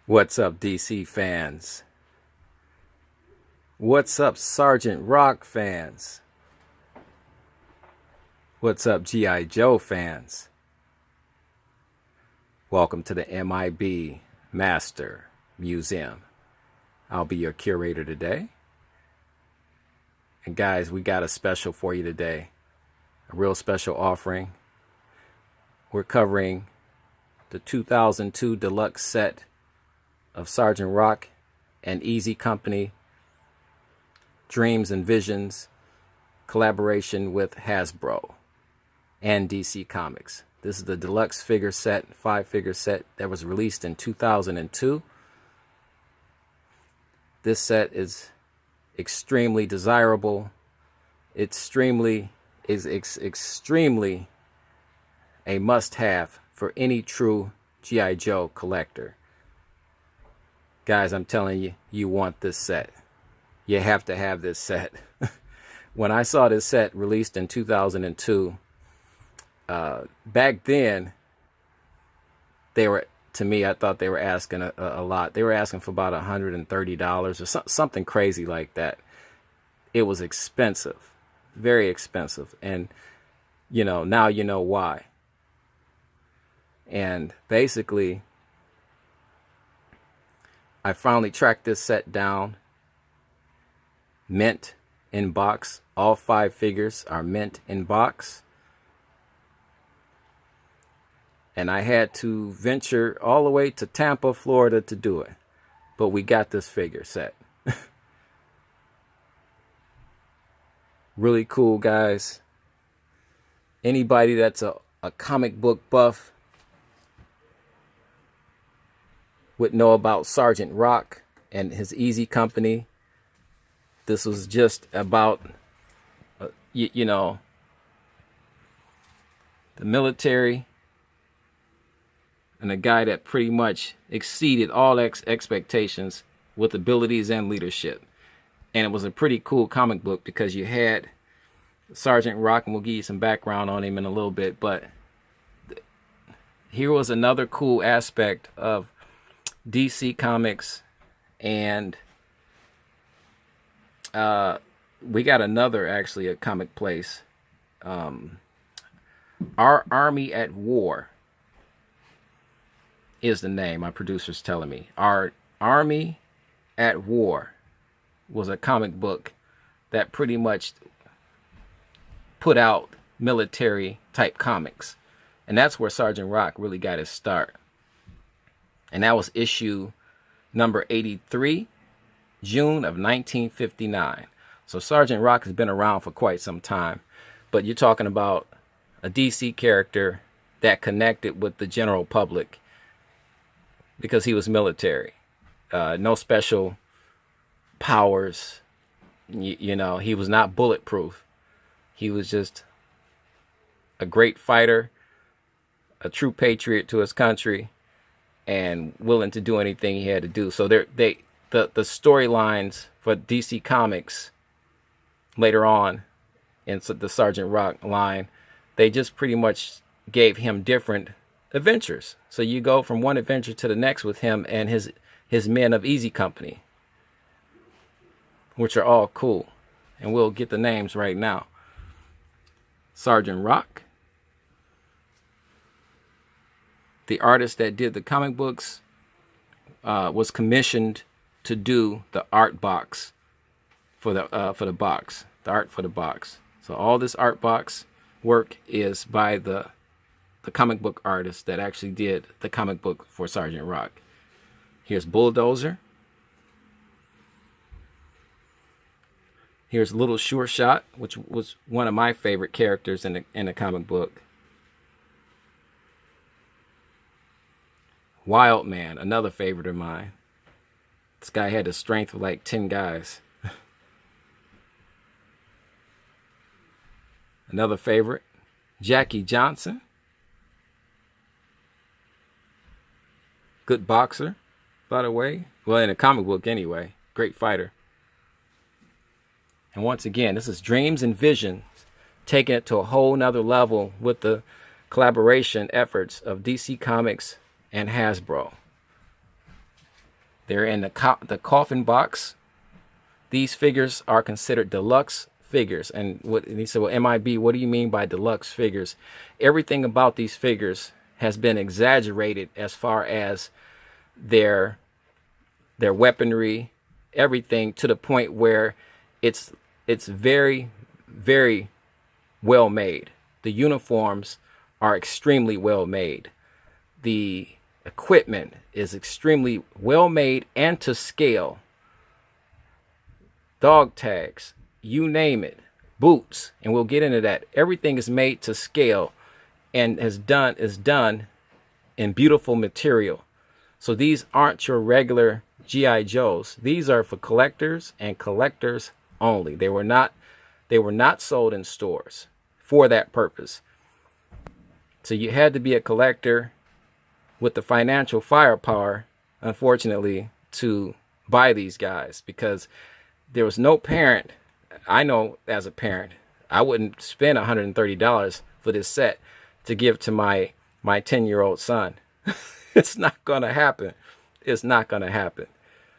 What's up, DC fans? What's up, Sergeant Rock fans? What's up, G.I. Joe fans? Welcome to the M.I.B. Master Museum. I'll be your curator today. And guys, we got a special for you today. A real special offering. We're covering the 2002 deluxe set of Sergeant Rock and Easy Company, Dreams and Visions, collaboration with Hasbro and DC Comics. This is the deluxe figure set, 5-figure set that was released in 2002. This set is extremely desirable. Extremely a must-have for any true G.I. Joe collector. Guys, I'm telling you, you want this set. You have to have this set. When I saw this set released in 2002, back then, to me, I thought they were asking a lot. They were asking for about $130 or something crazy like that. It was expensive, very expensive. And, now you know why. And basically, I finally tracked this set down. Mint in box. All 5 figures are mint in box. And I had to venture all the way to Tampa, Florida to do it. But we got this figure set. Really cool, guys. Anybody that's a comic book buff would know about Sergeant Rock and his Easy Company. This was just about, the military and a guy that pretty much exceeded all expectations with abilities and leadership. And it was a pretty cool comic book because you had Sergeant Rock, and we'll give you some background on him in a little bit. But here was another cool aspect of DC Comics, and we got another, actually, a comic place. Our Army at War is the name, my producer's telling me. Our Army at War was a comic book that pretty much put out military type comics. And that's where Sergeant Rock really got his start. And that was issue number 83, June of 1959. So Sergeant Rock has been around for quite some time. But you're talking about a DC character that connected with the general public because he was military. No special powers. He was not bulletproof. He was just a great fighter, a true patriot to his country, and willing to do anything he had to do. So the storylines for DC Comics later on in the Sergeant Rock line, they just pretty much gave him different adventures. So you go from one adventure to the next with him and his men of Easy Company, which are all cool. And we'll get the names right now. Sergeant Rock. The artist that did the comic books was commissioned to do the art box for the box, the art for the box. So all this art box work is by the comic book artist that actually did the comic book for Sergeant Rock. Here's Bulldozer. Here's Little Sure Shot, which was one of my favorite characters in the comic book. Wild Man, another favorite of mine. This guy had the strength of like 10 guys. Another favorite, Jackie Johnson. Good boxer, by the way. Well, in a comic book anyway. Great fighter. And once again, this is Dreams and Visions, taking it to a whole nother level with the collaboration efforts of DC Comics and Hasbro. They're in the coffin box. These figures are considered deluxe figures. And he said, well, M.I.B, what do you mean by deluxe figures? Everything about these figures has been exaggerated as far as their weaponry, everything, to the point where it's very, very well made. The uniforms are extremely well made. The equipment is extremely well made and to scale. Dog tags, you name it, boots, and we'll get into that. Everything is made to scale and is done in beautiful material. So these aren't your regular G.I. Joes. These are for collectors and collectors only. They were not sold in stores for that purpose. So you had to be a collector with the financial firepower, unfortunately, to buy these guys, because there was no parent. I know as a parent, I wouldn't spend $130 for this set to give to my 10-year-old son. It's not gonna happen. It's not gonna happen.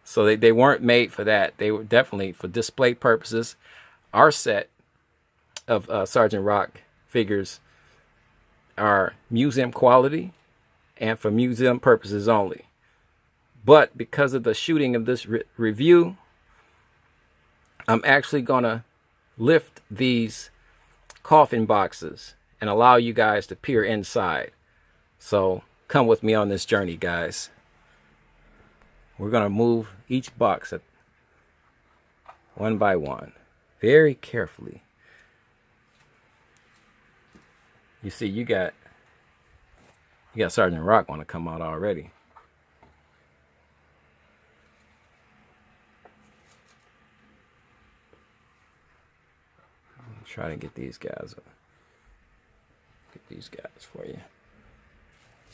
So they weren't made for that. They were definitely for display purposes. Our set of Sergeant Rock figures are museum quality and for museum purposes only. But because of the shooting of this review, I'm actually gonna lift these coffin boxes and allow you guys to peer inside. So come with me on this journey, guys. We're gonna move each box one by one, very carefully. You see, you got Sergeant Rock want to come out already. I'll try to get these guys for you.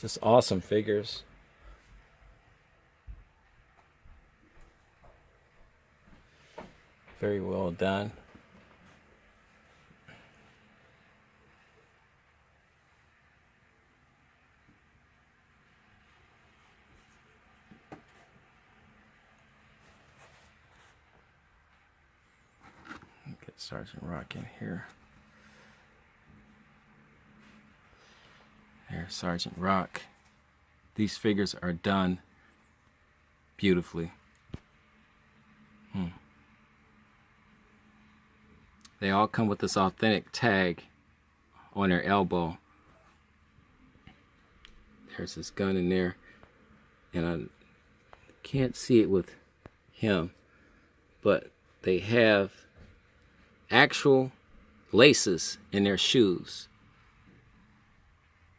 Just awesome figures. Very well done. Get Sergeant Rock in here. There's Sergeant Rock. These figures are done beautifully. They all come with this authentic tag on their elbow. There's this gun in there, and I can't see it with him, but they have actual laces in their shoes.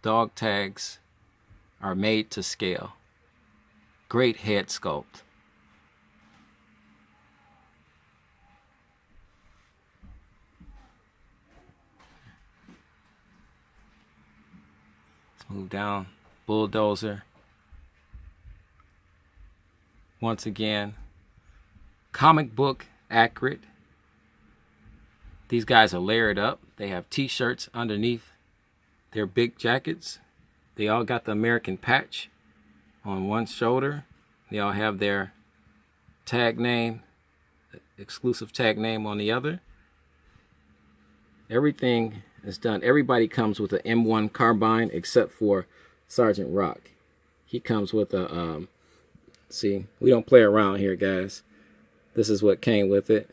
Dog tags are made to scale. Great head sculpt. Let's move down. Bulldozer. Once again, comic book accurate. These guys are layered up. They have t-shirts underneath their big jackets. They all got the American patch on one shoulder. They all have their tag name, exclusive tag name on the other. Everything is done. Everybody comes with an M1 carbine except for Sergeant Rock. He comes with a, see, we don't play around here, guys. This is what came with it.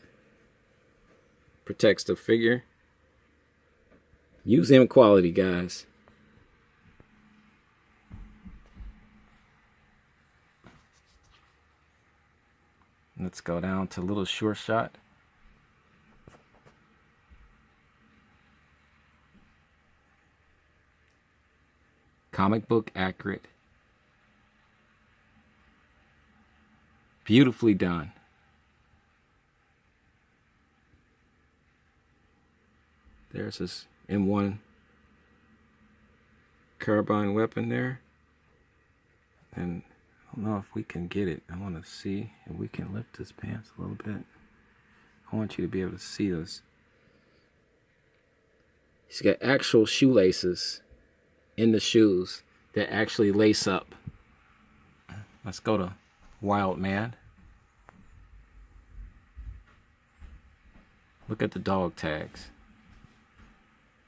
Protects the figure. Museum quality, guys. Let's go down to a little short shot. Comic book accurate. Beautifully done. There's this M1 carbine weapon there. And I don't know if we can get it. I want to see if we can lift his pants a little bit. I want you to be able to see this. He's got actual shoelaces in the shoes that actually lace up. Let's go to wild man. Look at the dog tags.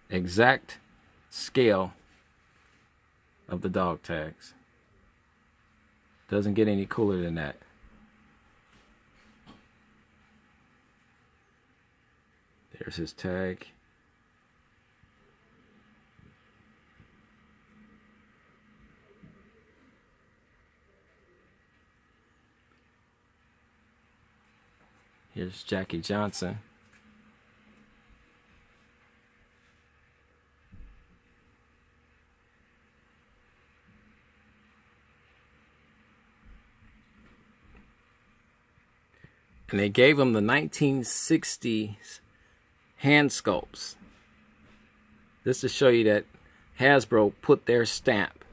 Exact scale of the dog tags. Doesn't get any cooler than that. There's his tag. Here's Jackie Johnson. And they gave him the 1960s hand sculpts. This to show you that Hasbro put their stamp.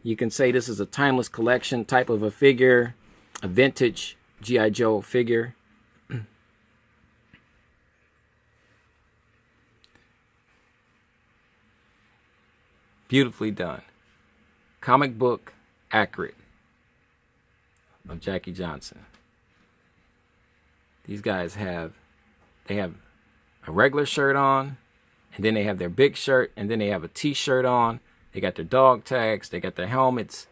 You can say this is a timeless collection type of a figure, a vintage G.I. Joe figure. Beautifully done. Comic book accurate of Jackie Johnson. These guys have a regular shirt on, and then they have their big shirt, and then they have a t-shirt on. They got their dog tags, they got their helmets,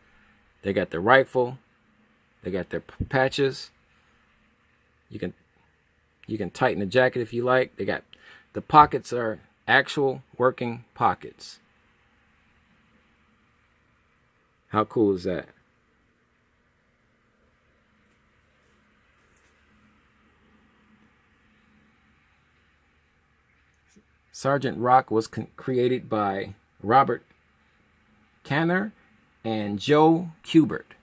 they got their rifle, they got their patches. You can tighten the jacket if you like. They got the pockets are actual working pockets. How cool is that? Sergeant Rock was created by Robert Canner and Joe Kubert.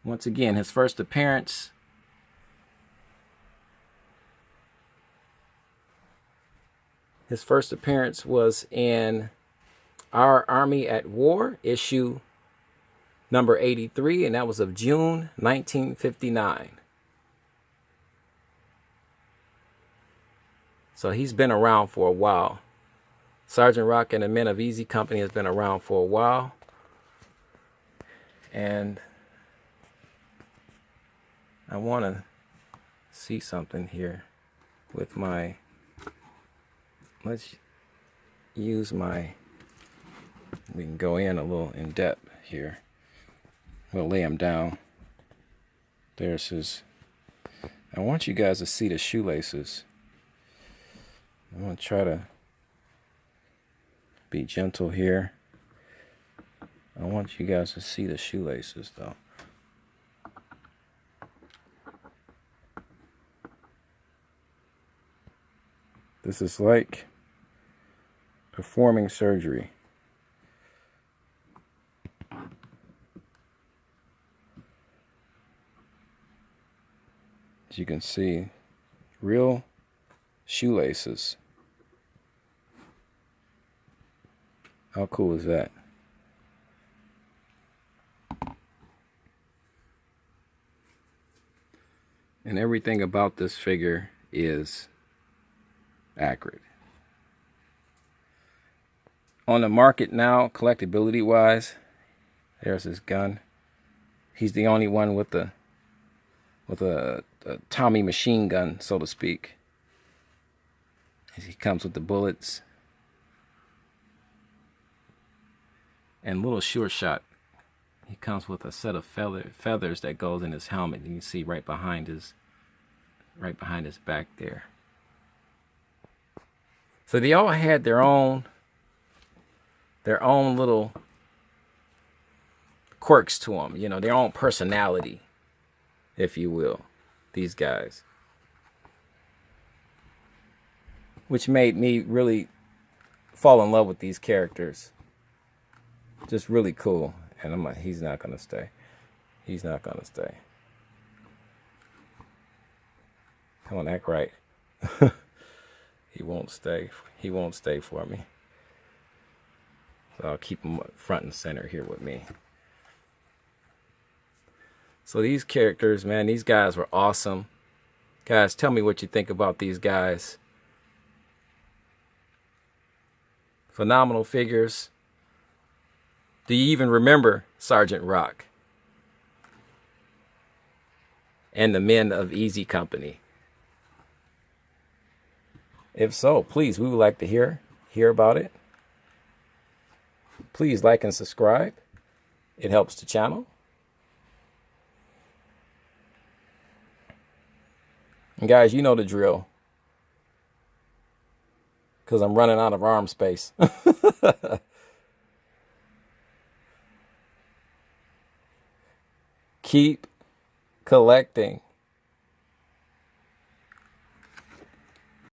Once again, his first appearance was in Our Army at War, issue number 83, and that was of June 1959. So he's been around for a while. Sergeant Rock and the Men of Easy Company has been around for a while. And I want to see something here with my, let's use my, we can go in a little in depth here. We'll lay him down. There's his, I want you guys to see the shoelaces. I'm going to try to be gentle here. I want you guys to see the shoelaces though. This is like performing surgery. As you can see, real shoelaces. How cool is that? And everything about this figure is accurate. On the market now, collectability wise, there's his gun. He's the only one with a Tommy machine gun, so to speak. He comes with the bullets. And little Sure Shot, he comes with a set of feathers that goes in his helmet. You can see right behind his back there. So they all had their own little quirks to them, you know, their own personality, if you will, these guys. Which made me really fall in love with these characters. Just really cool. And I'm like, he's not going to stay. He's not going to stay. Come on, act right. He won't stay. He won't stay for me. So I'll keep him front and center here with me. So these characters, man, these guys were awesome. Guys, tell me what you think about these guys. Phenomenal figures. Do you even remember Sergeant Rock and the men of Easy Company? If so, please, we would like to hear about it. Please like and subscribe. It helps the channel. And guys, you know the drill, because I'm running out of arm space. Keep collecting.